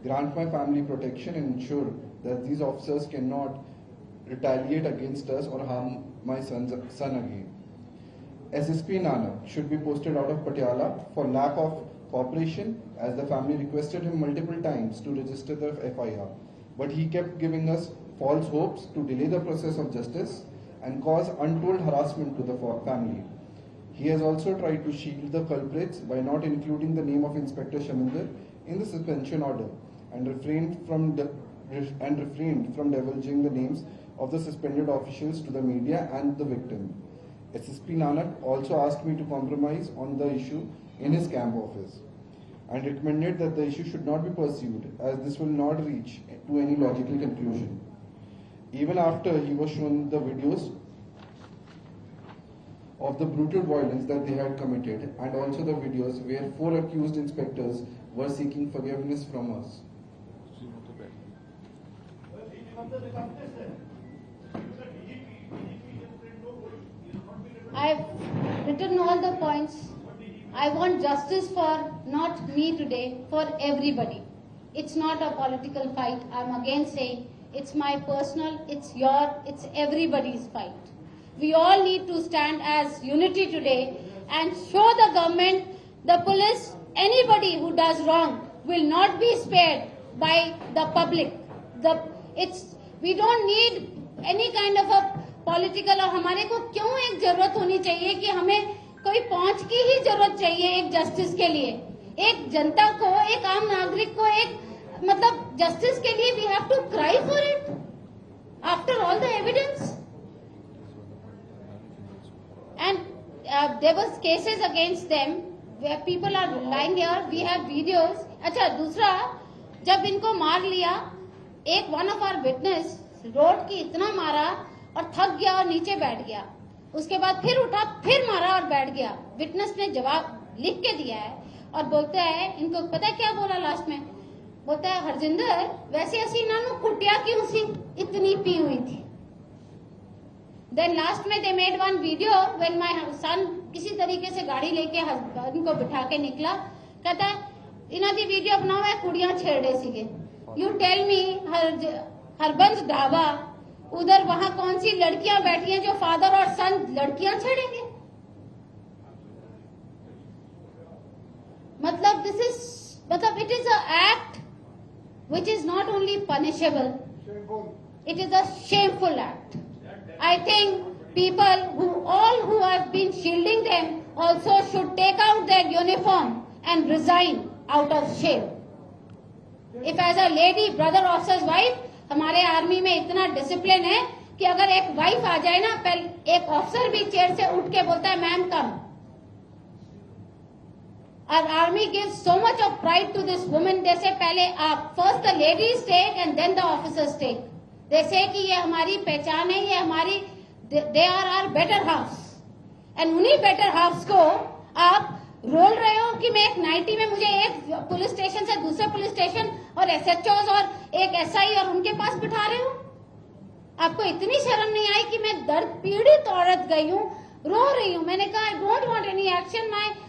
Grant my family protection and ensure that these officers cannot retaliate against us or harm my son again. SSP Nanak should be posted out of Patiala for lack of cooperation, as the family requested him multiple times to register the FIR, but he kept giving us false hopes to delay the process of justice and cause untold harassment to the family. He has also tried to shield the culprits by not including the name of Inspector Shaminder in the suspension order and refrained from divulging the names of the suspended officials to the media and the victim. SSP Nanak also asked me to compromise on the issue in his camp office and recommended that the issue should not be pursued, as this will not reach to any logical conclusion. Even after he was shown the videos of the brutal violence that they had committed, and also the videos where 4 accused inspectors were seeking forgiveness from us. I've written all the points. I want justice for not me today, for everybody. It's not a political fight. I'm again saying it's my personal, it's everybody's fight. We all need to stand as unity today and show the government, the police, anybody who does wrong will not be spared by the public. We don't need any kind of a political, और हमारे को क्यों एक जरूरत होनी चाहिए कि हमें कोई पहुंच की ही जरूरत चाहिए एक जस्टिस के लिए, एक जनता को, एक आम नागरिक को, एक मतलब जस्टिस के लिए we have to cry for it after all the evidence. And there was cases against them where people are lying here. We have videos. अच्छा, दूसरा, जब इनको मार लिया, एक one of our witness road की इतना मारा और थक गया और नीचे बैठ गया, उसके बाद फिर उठा, फिर मारा और बैठ गया. विटनेस ने जवाब लिख के दिया है और बोलता है, इनको पता है क्या बोला लास्ट में? बोलता है, हरजिंदर वैसे ऐसी इन्होंने कुटिया क्यों सी, इतनी पी हुई थी. देन लास्ट में they made one video when my son किसी तरीके से गाड़ी लेके हस्बैंड को बिठा के निकला, कहता है इन्हों दी वीडियो बनाओ है कुड़ियां छेड़े सीगे. You tell me Harbans Dhaba, उधर वहां कौन सी लड़कियां बैठी हैं जो फादर और सन लड़कियां छेड़ेंगे? मतलब it is a act which is not only punishable, it is a shameful act. I think people who have been shielding them also should take out their uniform and resign out of shame. If as a lady brother officer's wife, हमारे army में इतना discipline है कि अगर एक wife आ जाए ना, पहले एक ऑफिसर भी चेयर से उठ के बोलता है ma'am come. Our army gives so much of pride to this woman. They say पहले आप, first the ladies take and then the officers take. They say कि ये हमारी पहचान है, ये हमारी, they are our better halves. And उन्हीं better halves को आप रोल रहे हो कि मैं एक 90 में मुझे एक पुलिस स्टेशन से दूसरे पुलिस स्टेशन और SHOs और एक SI और उनके पास बिठा रहे हो. आपको इतनी शर्म नहीं आई कि मैं दर्द पीड़ित औरत गई हूँ, रो रही हूँ. मैंने कहा I don't want any action.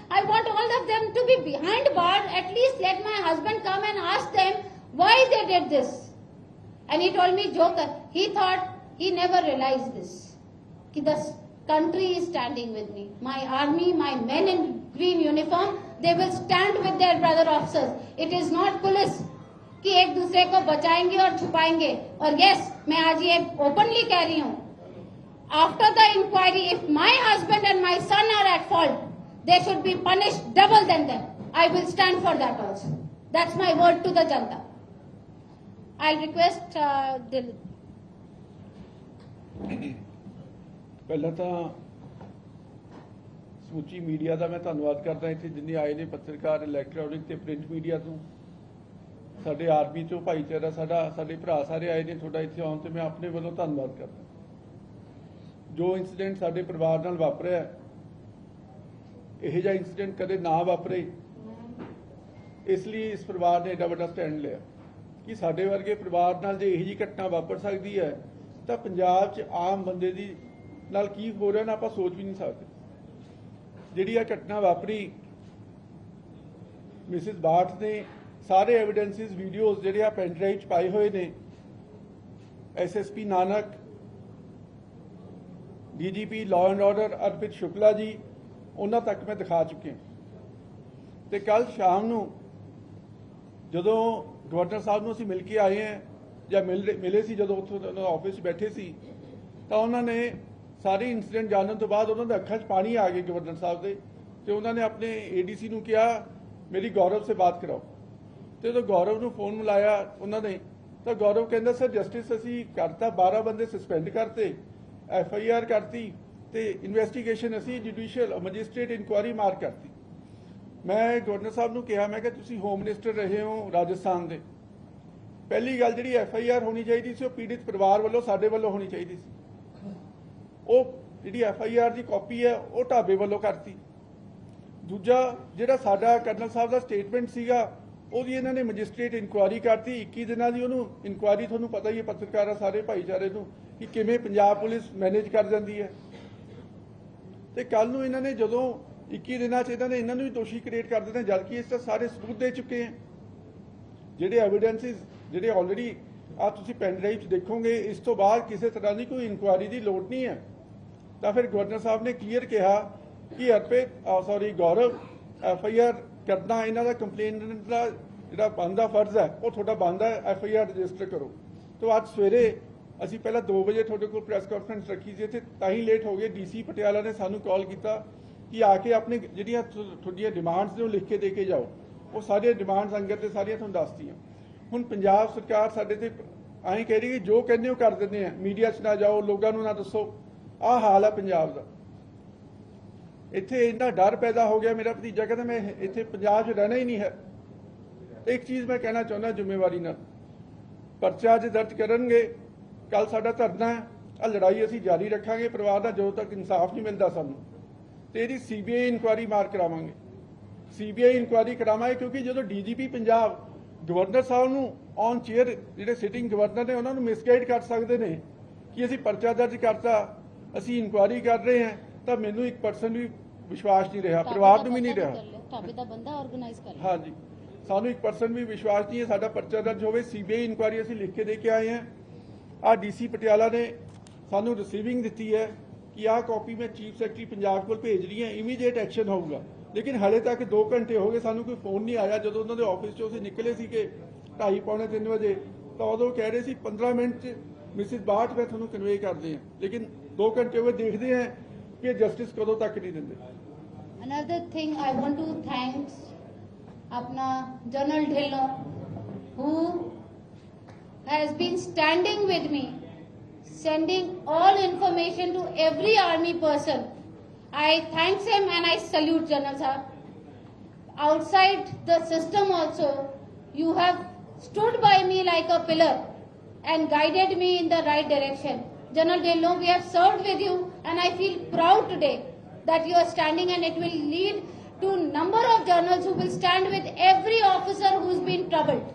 I want all of them to be behind bars. At least let my husband come and ask them why they did this. And he told me, Joker, he thought, he never realized this, कि the country is standing with me. My army, my men and green uniform, they will stand with their brother officers. It is not police कि एक दूसरे को बचाएंगे और छुपाएंगे. और yes, मैं आज ये openly कह रही हूँ. After the inquiry, if my husband and my son are at fault, they should be punished double than them. I will stand for that also. That's my word to the Janta. I'll request Dilip. ਪਹਿਲਾਂ ਤਾਂ ਸਮੁੱਚੀ media ਦਾ ਮੈਂ ਧੰਨਵਾਦ ਕਰਦਾ ਇੱਥੇ ਜਿੰਨੇ ਆਏ ਨੇ ਪੱਤਰਕਾਰ, ਇਲੈਕਟ੍ਰੋਨਿਕ ਤੇ ਪ੍ਰਿੰਟ ਮੀਡੀਆ ਤੋਂ, ਸਾਡੇ ਆਰਮੀ ਚੋਂ ਭਾਈਚਾਰਾ ਸਾਡੇ ਭਰਾ ਸਾਰੇ ਆਏ ਨੇ। ਤੁਹਾਡਾ ਇੱਥੇ ਆਉਣ ਤੇ ਮੈਂ ਆਪਣੇ ਵੱਲੋਂ ਧੰਨਵਾਦ ਕਰਦਾ। ਜੋ ਇਨਸੀਡੈਂਟ ਸਾਡੇ ਪਰਿਵਾਰ ਨਾਲ ਵਾਪਰਿਆ, ਇਹੋ ਜਿਹਾ ਇਨਸੀਡੈਂਟ ਕਦੇ ਨਾ ਵਾਪਰੇ, ਇਸ ਲਈ ਇਸ ਪਰਿਵਾਰ ਨੇ ਏਡਾ ਵੱਡਾ ਸਟੈਂਡ ਲਿਆ ਕਿ ਸਾਡੇ ਵਰਗੇ ਪਰਿਵਾਰ ਨਾਲ ਜੇ ਇਹੋ ਜਿਹੀ ਘਟਨਾ ਵਾਪਰ ਸਕਦੀ ਹੈ ਤਾਂ ਪੰਜਾਬ 'ਚ ਆਮ ਬੰਦੇ ਦੀ ਨਾਲ ਕੀ ਹੋ ਰਿਹਾ ਨਾ ਆਪਾਂ ਸੋਚ ਵੀ ਨਹੀਂ ਸਕਦੇ। ਜਿਹੜੀ ਇਹ ਘਟਨਾ ਵਾਪਰੀ, ਮਿਸਿਸ ਬਾਠ ਨੇ ਸਾਰੇ ਐਵੀਡੈਂਸਿਸ ਵੀਡੀਓਜ਼ ਜਿਹੜੇ ਆ ਪੈਨ ਡਰਾਈਵ 'ਚ ਪਾਏ ਹੋਏ ਨੇ। SSP Nanak, DGP law and order Arpit Shukla ji, ਉਹਨਾਂ ਤੱਕ ਮੈਂ ਦਿਖਾ ਚੁੱਕਿਆ। ਤੇ ਕੱਲ ਸ਼ਾਮ ਨੂੰ ਜਦੋਂ ਗਵਰਨਰ ਸਾਹਿਬ ਨੂੰ ਅਸੀਂ ਮਿਲ ਕੇ ਆਏ ਹਾਂ ਜਾਂ ਮਿਲੇ ਸੀ, ਜਦੋਂ ਉੱਥੋਂ ਆਫਿਸ ਬੈਠੇ ਸੀ, ਤਾਂ ਉਹਨਾਂ ਨੇ ਸਾਰੇ ਇਨਸੀਡੈਂਟ ਜਾਣਨ ਤੋਂ ਬਾਅਦ ਉਹਨਾਂ ਦੇ ਅੱਖਾਂ 'ਚ ਪਾਣੀ ਆ ਗਿਆ ਗਵਰਨਰ ਸਾਹਿਬ ਦੇ, ਤੇ ਉਹਨਾਂ ਨੇ ਆਪਣੇ ਏਡੀਸੀ ਨੂੰ ਕਿਹਾ ਮੇਰੀ ਗੌਰਵ ਸੇ ਬਾਤ ਕਰਾਓ। ਤੇ ਜਦੋਂ ਗੌਰਵ ਨੂੰ ਫੋਨ ਮਿਲਾਇਆ ਉਹਨਾਂ ਨੇ, ਤਾਂ ਗੌਰਵ ਕਹਿੰਦਾ ਸਰ ਜਸਟਿਸ ਅਸੀਂ ਕਰਤਾ, 12 ਬੰਦੇ ਸਸਪੈਂਡ ਕਰਤੇ, FIR ਕਰਤੀ ਤੇ ਇਨਵੈਸਟੀਗੇਸ਼ਨ ਅਸੀਂ ਜੁਡੀਸ਼ੀਅਲ ਮੈਜਿਸਟ੍ਰੇਟ ਇਨਕੁਆਇਰੀ ਮਾਰਕ ਕਰਤੀ। ਮੈਂ ਗਵਰਨਰ ਸਾਹਿਬ ਨੂੰ ਕਿਹਾ, ਮੈਂ ਕਿਹਾ ਤੁਸੀਂ ਹੋਮ ਮਿਨਿਸਟਰ ਰਹੇ ਹੋ ਰਾਜਸਥਾਨ ਦੇ, ਪਹਿਲੀ ਗੱਲ ਜਿਹੜੀ FIR ਹੋਣੀ ਚਾਹੀਦੀ ਸੀ ਉਹ ਪੀੜਿਤ ਪਰਿਵਾਰ ਵੱਲੋਂ ਸਾਡੇ ਵੱਲੋਂ ਹੋਣੀ ਚਾਹੀਦੀ ਸੀ। ਉਹ ਜਿਹੜੀ FIR ਦੀ ਕਾਪੀ ਹੈ ਉਹ ਢਾਬੇ ਵੱਲੋਂ ਕਰਤੀ। ਦੂਜਾ ਜਿਹੜਾ ਸਾਡਾ ਕਰਨਲ ਸਾਹਿਬ ਦਾ ਸਟੇਟਮੈਂਟ ਸੀਗਾ, ਉਹਦੀ ਇਹਨਾਂ ਨੇ ਮੈਜਿਸਟ੍ਰੇਟ ਇਨਕੁਆਇਰੀ ਕਰਤੀ 21 ਦਿਨਾਂ ਦੀ। ਉਹਨੂੰ ਇਨਕੁਆਇਰੀ ਤੁਹਾਨੂੰ ਪਤਾ ਹੀ ਹੈ ਪੱਤਰਕਾਰਾਂ ਸਾਰੇ ਭਾਈਚਾਰੇ ਨੂੰ ਕਿ ਕਿਵੇਂ ਪੰਜਾਬ ਪੁਲਿਸ ਮੈਨੇਜ ਕਰ ਜਾਂਦੀ ਹੈ। ਤੇ ਕੱਲ ਨੂੰ ਇਹਨਾਂ ਨੇ ਜਦੋਂ 21 ਦਿਨਾਂ 'ਚ ਇਹਨਾਂ ਨੂੰ ਵੀ ਦੋਸ਼ੀ ਕ੍ਰੀਏਟ ਕਰ ਦਿੱਤਾ, ਜਦਕਿ ਇਸ ਤਾਂ ਸਾਰੇ ਸਬੂਤ ਦੇ ਚੁੱਕੇ ਹੈ। ਜਿਹੜੇ ਐਵੀਡੈਂਸਿਸ ਜਿਹੜੇ ਆਲਰੇਡੀ ਆ ਤੁਸੀਂ ਪੈਨ ਡਰਾਈਵ 'ਚ ਦੇਖੋਗੇ, ਇਸ ਤੋਂ ਬਾਅਦ ਕਿਸੇ ਤਰ੍ਹਾਂ ਦੀ ਕੋਈ ਇਨਕੁਆਇਰੀ ਦੀ ਲੋੜ ਨਹੀਂ ਹੈ। ਤਾਂ ਫਿਰ ਗਵਰਨਰ ਸਾਹਿਬ ਨੇ ਕਲੀਅਰ ਕਿਹਾ ਕਿ ਗੌਰਵ FIR ਕਰਨਾ ਇਹਨਾਂ ਦਾ ਕੰਪਲੇਨੈਂਟ ਦਾ ਜਿਹੜਾ ਬਣਦਾ ਫਰਜ਼ ਹੈ, ਉਹ ਤੁਹਾਡਾ ਬਣਦਾ FIR ਰਜਿਸਟਰ ਕਰੋ। ਤਾਂ ਅੱਜ ਸਵੇਰੇ ਅਸੀਂ ਪਹਿਲਾਂ 2 ਵਜੇ ਤੁਹਾਡੇ ਕੋਲ ਪ੍ਰੈਸ ਕਾਨਫਰੰਸ ਰੱਖੀ ਸੀ, ਇੱਥੇ ਤਾਂ ਹੀ ਲੇਟ ਹੋ ਗਏ। DC ਪਟਿਆਲਾ ਨੇ ਸਾਨੂੰ ਕਾਲ ਕੀਤਾ ਕਿ ਆ ਕੇ ਆਪਣੇ ਜਿਹੜੀਆਂ ਤੁਹਾਡੀਆਂ ਡਿਮਾਂਡਸ ਨੇ ਉਹ ਲਿਖ ਕੇ ਦੇ ਕੇ ਜਾਓ। ਉਹ ਸਾਰੀਆਂ ਡਿਮਾਂਡਸ ਅੰਗਤ ਤੇ ਸਾਰੀਆਂ ਤੁਹਾਨੂੰ ਦੱਸਤੀਆਂ। ਹੁਣ ਪੰਜਾਬ ਸਰਕਾਰ ਸਾਡੇ ਤੇ ਐਂ ਕਹਿ ਰਹੀ ਕਿ ਜੋ ਕਹਿੰਦੇ ਉਹ ਕਰ ਦਿੰਦੇ ਆ, ਮੀਡੀਆ 'ਚ ਨਾ ਜਾਓ, ਲੋਕਾਂ ਨੂੰ ਨਾ ਦੱਸੋ। ਆਹ ਹਾਲ ਆ ਪੰਜਾਬ ਦਾ। ਇੱਥੇ ਇੰਨਾ ਡਰ ਪੈਦਾ ਹੋ ਗਿਆ, ਮੇਰਾ ਭਤੀਜਾ ਕਹਿੰਦਾ ਮੈਂ ਇੱਥੇ ਪੰਜਾਬ 'ਚ ਰਹਿਣਾ ਹੀ ਨਹੀਂ ਹੈ। ਇੱਕ ਚੀਜ਼ ਮੈਂ ਕਹਿਣਾ ਚਾਹੁੰਦਾ ਜ਼ਿੰਮੇਵਾਰੀ ਨਾਲ, ਪਰਚਾ ਅੱਜ ਦਰਜ ਕਰਨਗੇ, ਕੱਲ ਸਾਡਾ ਧਰਨਾ ਹੈ, ਆਹ ਲੜਾਈ ਅਸੀਂ ਜਾਰੀ ਰੱਖਾਂਗੇ ਪਰਿਵਾਰ ਦਾ ਜਦੋਂ ਤੱਕ ਇਨਸਾਫ ਨਹੀਂ ਮਿਲਦਾ ਸਾਨੂੰ। ਤੇ ਇਹਦੀ CBI ਇਨਕੁਆਇਰੀ ਮਾਰ ਕਰਾਵਾਂਗੇ, CBI ਇਨਕੁਆਇਰੀ ਕਰਾਵਾਂਗੇ, ਕਿਉਂਕਿ ਜਦੋਂ DGP ਪੰਜਾਬ ਗਵਰਨਰ ਸਾਹਿਬ ਨੂੰ ਔਨ ਚੇਅਰ ਜਿਹੜੇ ਸਿਟਿੰਗ ਗਵਰਨਰ ਨੇ ਉਹਨਾਂ ਨੂੰ ਮਿਸਗਾਈਡ ਕਰ ਸਕਦੇ ਨੇ ਕਿ ਅਸੀਂ ਪਰਚਾ ਦਰਜ ਕਰਤਾ, ਅਸੀਂ ਇਨਕੁਆਇਰੀ ਕਰ ਰਹੇ ਹਾਂ, ਤਾਂ ਮੈਨੂੰ 1% ਵੀ ਵਿਸ਼ਵਾਸ ਨਹੀਂ ਰਿਹਾ, ਪਰਿਵਾਰ ਨੂੰ ਵੀ ਨਹੀਂ ਰਿਹਾ। ਢਾਬੇ ਦਾ ਬੰਦਾ ਆਰਗੇਨਾਈਜ਼ ਕਰ ਲਿਆ। ਹਾਂਜੀ, ਸਾਨੂੰ 1% ਵੀ ਵਿਸ਼ਵਾਸ ਨਹੀਂ ਹੈ ਸਾਡਾ ਪਰਚਾ ਦਰਜ ਹੋਵੇ। CBI ਇਨਕੁਆਇਰੀ ਅਸੀਂ ਲਿਖ ਕੇ ਦੇ ਕੇ ਆਏ ਹਾਂ। ਆਹ DC ਪਟਿਆਲਾ ਨੇ ਸਾਨੂੰ ਰਿਸੀਵਿੰਗ ਦਿੱਤੀ ਹੈ ਕਿ ਆਹ ਕਾਪੀ ਮੈਂ ਚੀਫ ਸੈਕਟਰੀ ਪੰਜਾਬ ਕੋਲ ਭੇਜ ਰਹੀ ਹਾਂ, ਇਮੀਡੀਏਟ ਐਕਸ਼ਨ ਹੋਊਗਾ। ਲੇਕਿਨ ਹਾਲੇ ਤੱਕ 2 ਘੰਟੇ ਹੋ ਗਏ, ਸਾਨੂੰ ਕੋਈ ਫੋਨ ਨਹੀਂ ਆਇਆ। ਜਦੋਂ ਉਹਨਾਂ ਦੇ ਆਫਿਸ 'ਚੋਂ ਅਸੀਂ ਨਿਕਲੇ ਸੀ ਕਿ 2:30 ਪੌਣੇ 3 ਵਜੇ, ਤਾਂ ਉਦੋਂ ਕਹਿ ਰਹੇ ਸੀ 15 ਮਿੰਟ 'ਚ ਮਿਸਿਸ ਬਾਠ ਮੈਂ ਤੁਹਾਨੂੰ ਕਨਵੇ ਕਰਦੇ ਹਾਂ। ਲੇਕਿਨ 2 ਘੰਟੇ ਹੋ ਗਏ, ਦੇਖਦੇ ਹਾਂ ਕਿ ਜਸਟਿਸ ਕਦੋਂ ਤੱਕ ਨਹੀਂ ਦਿੰਦੇ। Another thing I want to thank अपना General Dhillon, who has been standing with me, sending all information to every army person. I thank him and I salute General Sahab. Outside the system also, you have stood by me like a pillar and guided me in the right direction. General Dhillon, we have served with you and I feel proud today that you are standing, and it will lead to number of journals who will stand with every officer who's been troubled.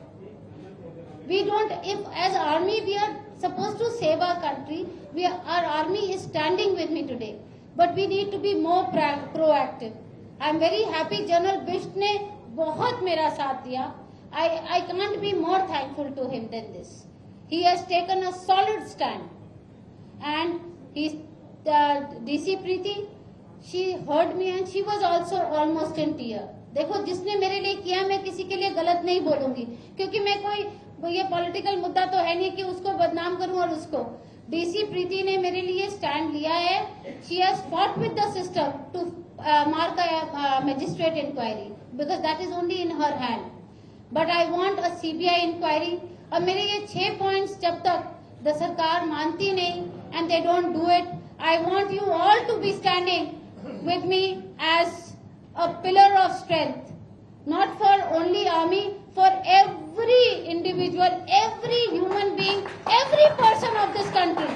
We don't, if as army we are supposed to save our country, our army is standing with me today, but we need to be more proactive. I'm very happy General Bisht ne बहुत मेरा साथ दिया. I can't be more thankful to him than this. He has taken a solid stand, and he's DC Preeti, she heard me and she was also almost in tear. देखो, जिसने मेरे लिए किया, मैं किसी के लिए गलत नहीं बोलूंगी, क्योंकि मैं कोई ये पॉलिटिकल मुद्दा तो है नहीं कि उसको बदनाम करूं और उसको। डीसी प्रीति ने मेरे लिए स्टैंड लिया है। She has fought with the system to mark a magistrate inquiry because that is only in her hand, but I want a CBI inquiry. और मेरे ये 6 पॉइंट्स जब तक द सरकार मानती नहीं and they don't do it, I want you all to be standing with me as a pillar of strength, not for only army, for every individual, every human being, every person of this country.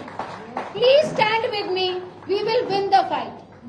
Please stand with me. We will win the fight.